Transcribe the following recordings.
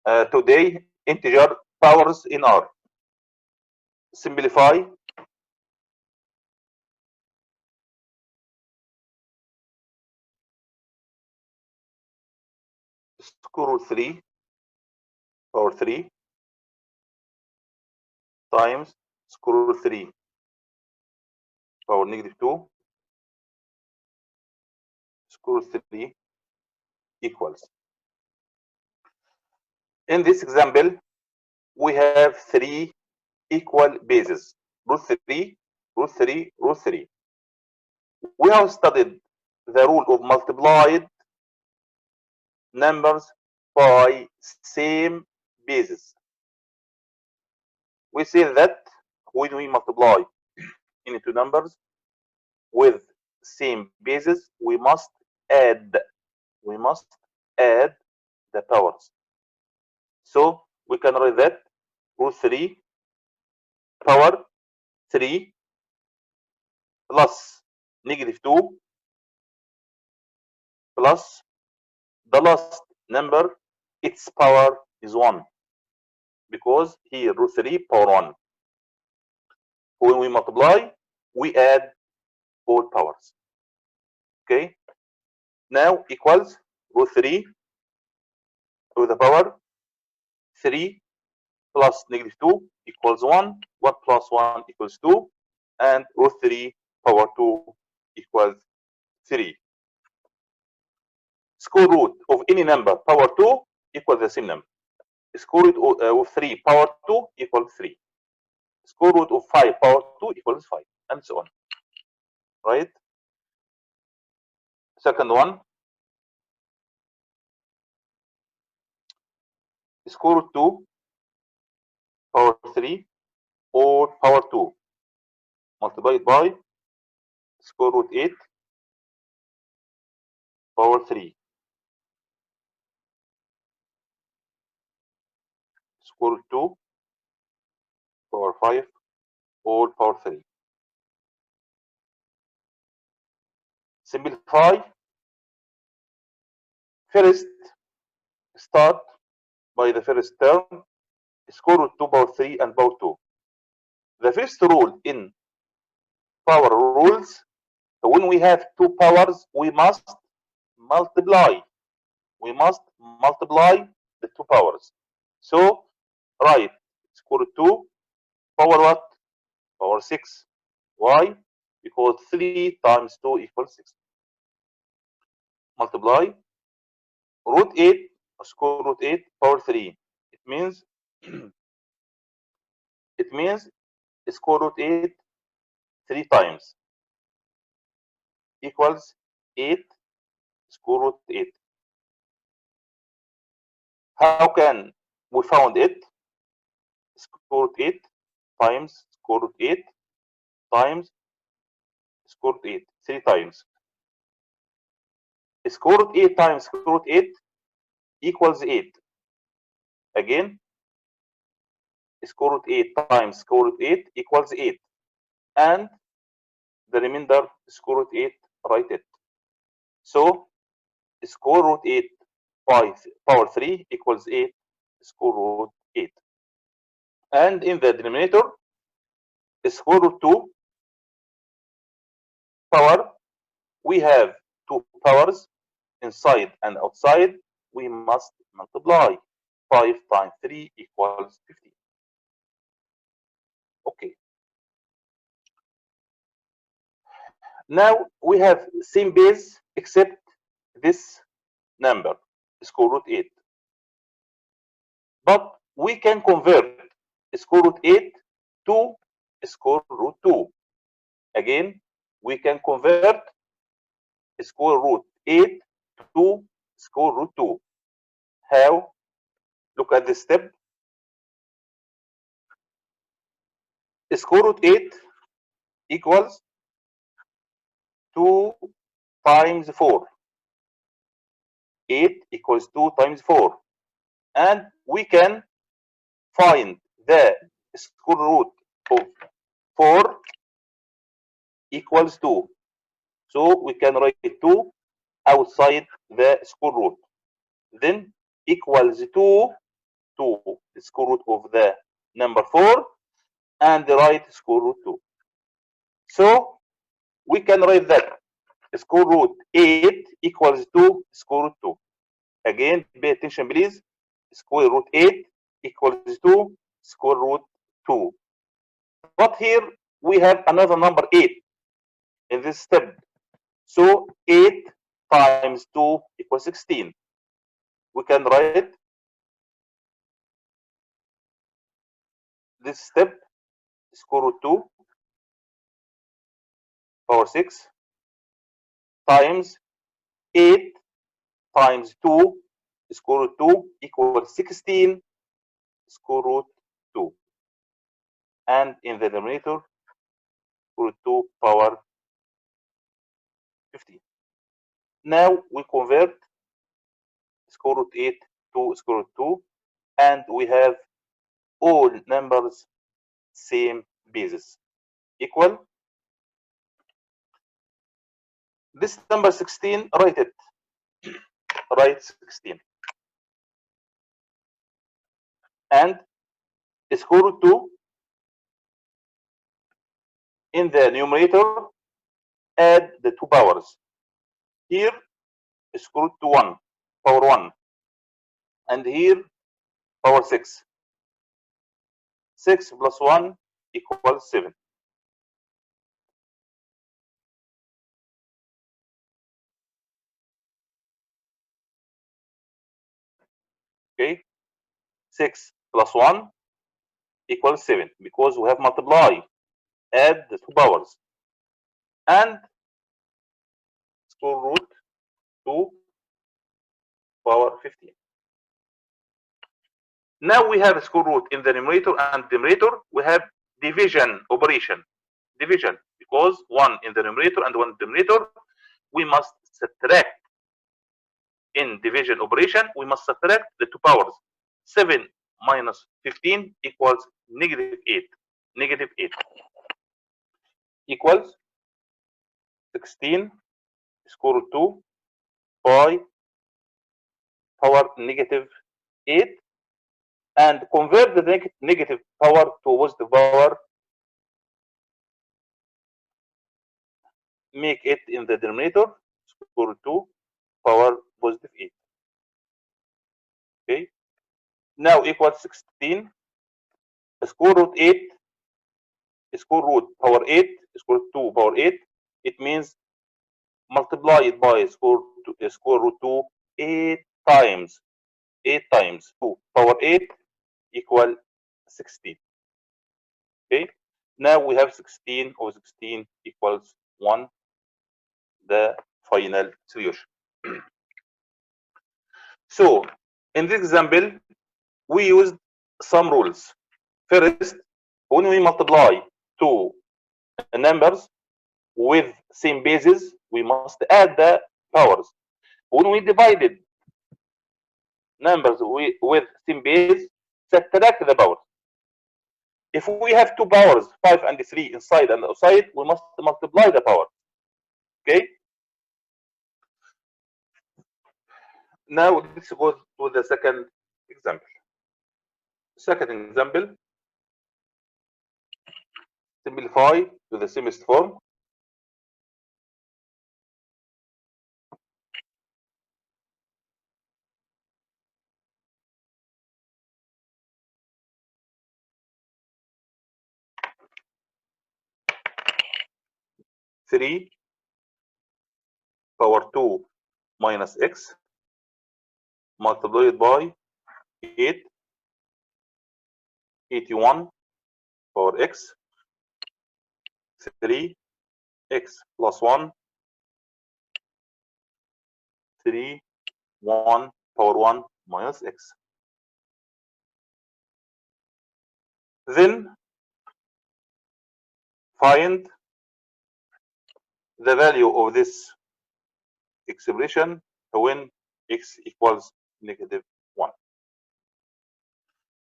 today integer powers in R. Simplify. Square root 3 power 3 times square root 3 power negative 2 square root 3 equals. In this example, we have three equal bases, root 3, root 3, root 3. We have studied the rule of multiplied numbers by same bases. We say that when we multiply any two numbers with same bases, we must add the powers. So we can write that root 3 power 3 plus negative 2 plus the last number, its power is 1, because here root 3 power 1. When we multiply, we add all powers. Okay, now equals root 3 to the power 3 plus negative 2 equals 1, 1 plus 1 equals 2, and root 3 power 2 equals 3. Square root of any number power 2 equals the same number. Square root of 3 power 2 equals 3. Square root of 5 power 2 equals 5, and so on. Right? Second one, square root 2 power 3 or power 2 multiplied by square root 8 power 3 square root 2 power 5 all power 3. Simplify. First, start by the first term, square root 2 power 3 and power 2. The first rule in power rules, when we have two powers, we must multiply. We must multiply the two powers. So, write square root 2 power what? Power 6. Why? Because 3 times 2 equals 6. Multiply root 8, square root 8 power 3. It means square root 8 3 times equals 8 square root 8. How can we found it? Square root 8 times square root 8 times square root 8 3 times. Square root 8 times square root 8 equals 8. Again, square root 8 times square root 8 equals 8. And the remainder square root 8, write it. So square root 8 by power 3 equals 8 square root 8. And in the denominator, square root 2 power, we have two powers inside and outside. We must multiply. 5 times 3 equals 15. Okay. Now we have same base except this number, square root 8. But we can convert square root 8 to square root 2. Again, we can convert square root 8 to square root 2. How? Look at this step. Square root 8 equals 2 times 4. 8 equals 2 times 4. And we can find the square root of 4 equals 2. So we can write 2 outside the square root. Then equals 2 to the square root of the number 4 and write square root 2. So we can write that square root 8 equals to square root 2. Again, pay attention please. Square root 8 equals to square root 2. But here we have another number 8 in this step. So 8 times 2 equals 16. We can write this step square root 2 power 6 times 8 times 2 square root 2 equals 16 square root 2. And in the denominator, square root 2 power 15. Now we convert square root 8 to square root 2, and we have all numbers same basis equal. This number 16, write it. Write 16. And square root 2 in the numerator, add the two powers. Here square root 1 power 1, and here power 6. 6 plus 1 equals 7. Okay, 6 plus 1 equals 7 because we have multiply. Add the two powers and square root 2 power 15. Now we have a square root in the numerator and denominator. We have division operation. Division, because 1 in the numerator and 1 in the denominator, we must subtract. In division operation, we must subtract the two powers. 7 minus 15 equals negative 8. Negative 8 equals 16 square root 2 by power negative 8, and convert the negative power to positive power. Make it in the denominator square root 2 power positive 8. Okay. Now equals 16 square root 8 square root power 8 square root 2 power 8. It means multiply it by square root 2 8 times. 8 times 2 power 8 equal 16. Okay. Now we have 16 over 16 equals 1. The final solution. So in this example, we used some rules. First, when we multiply two numbers with same bases, we must add the powers. When we divided numbers with same base, subtract the powers. If we have two powers, 5 and 3 inside and outside, we must multiply the power. Okay. Now let's go to the second example. Second example, simplify to the simplest form. Three power 2 minus x multiplied by 8, 81 power x, 3 x plus 1, 3 1 power 1 minus x. Then find the value of this expression when x equals negative 1.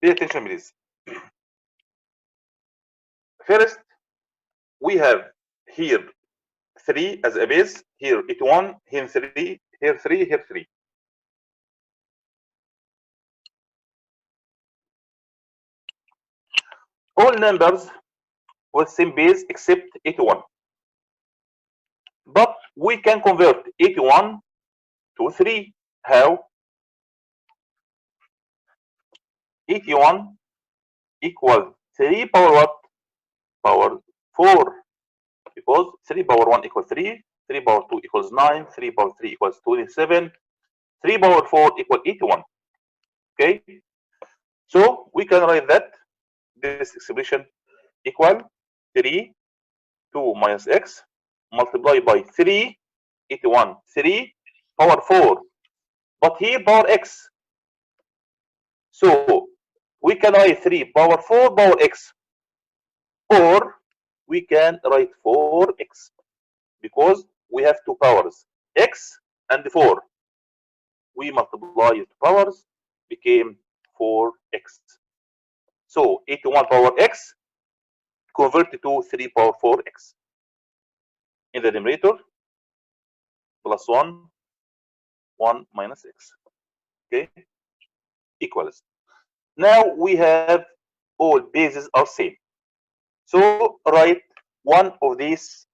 Pay attention please. First, we have here 3 as a base, here 81, here 3, here 3, here 3. all numbers with same base except 81. But we can convert 81 to 3. How? 81 equals 3 power what? Power 4. Because 3 power 1 equals 3, 3 power 2 equals 9, 3 power 3 equals 27, 3 power 4 equals 81. Okay? So we can write that this expression equal 3, 2 minus x multiplied by 3, 81, 3 power 4. But here power x. So we can write 3 power 4 power x. Or we can write 4x because we have two powers, x and 4. We multiply the powers, became 4x. So 81 power x converted to 3 power 4x. In the numerator, plus 1, 1 minus x. Okay, equals. Now we have all bases are same. So write one of these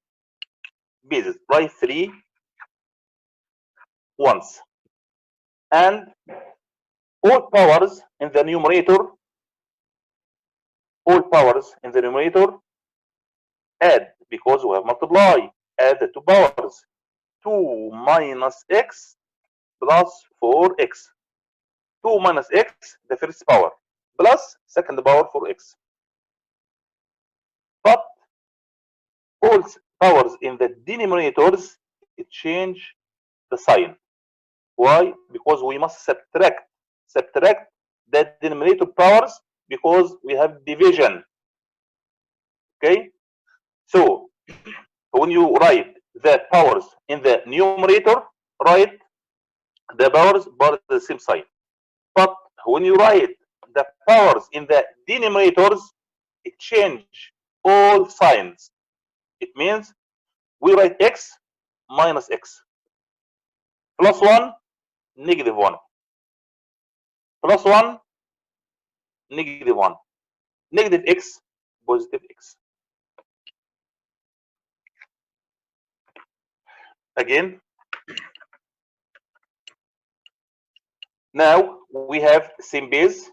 bases. Write 3 once. And all powers in the numerator, add because we have multiply. Add the two powers. 2 minus x plus 4x. 2 minus x, the first power, plus second power for x. But all powers in the denominators, it change the sign. Why? Because we must subtract the denominator powers because we have division. Okay? So when you write the powers in the numerator, write the powers by the same sign. But when you write the powers in the denominators, it change all signs. It means we write x minus x, plus 1, negative 1, plus 1, negative 1, negative x, positive x. Again, now we have same base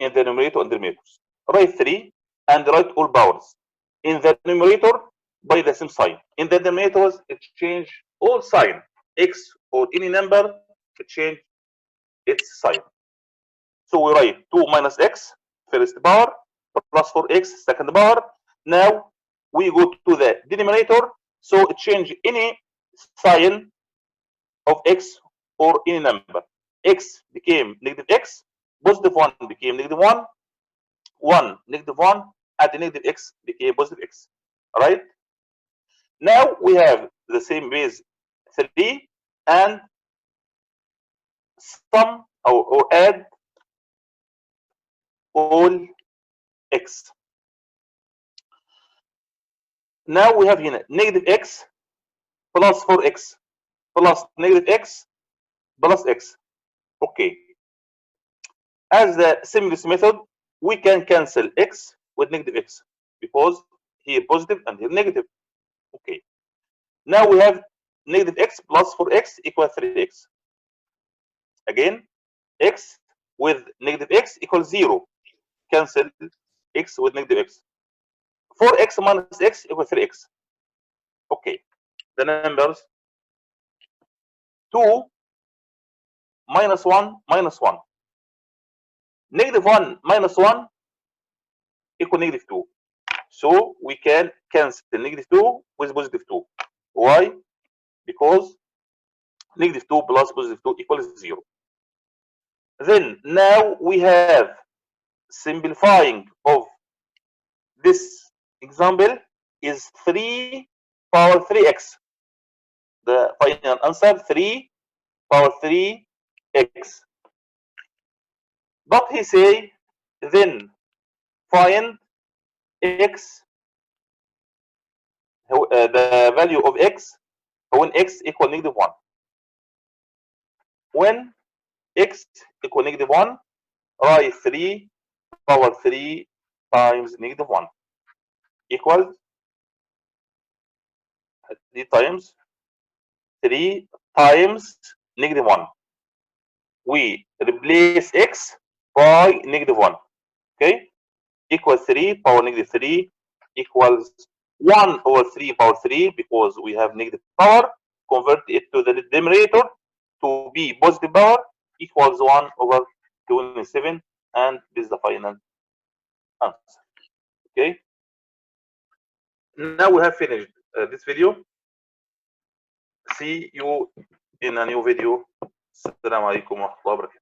in the numerator and denominators. Write 3 and write all powers. In the numerator, by the same sign. In the denominators, it change all sign. X or any number, it change its sign. So we write 2 minus x, first power, plus 4x, second power. Now we go to the denominator, so it change any sign of x or any number. X became negative x, positive 1 became negative 1, 1, negative 1, and the negative x became positive x. All right? Now we have the same base 3 and sum or add all x. Now we have here negative x plus 4x plus negative x plus x. Okay. As the simplest method, we can cancel x with negative x because here positive and here negative. Okay. Now we have negative x plus 4x equals 3x. Again, x with negative x equals 0. Cancel x with negative x. 4x minus x equals 3x. Okay. The numbers 2 minus 1 minus 1. Negative 1 minus 1 equal negative 2. So we can cancel negative 2 with positive 2. Why? Because negative 2 plus positive 2 equals 0. Then now we have simplifying of this example is 3 power 3x. The final answer 3 power 3x. But he say then find x, the value of x when x equal negative 1. When x equal negative 1, write 3 power 3 times -1 equals 3 times 3 times -1. We replace x by -1. Okay, equals 3 power -3 equals 1 over 3 power 3 because we have negative power. Convert it to the denominator to be positive power equals 1 over 27, and this is the final answer. Okay, now we have finished this video. See you in a new video. Assalamu alaikum wa rahmatullahi wa barakatuh.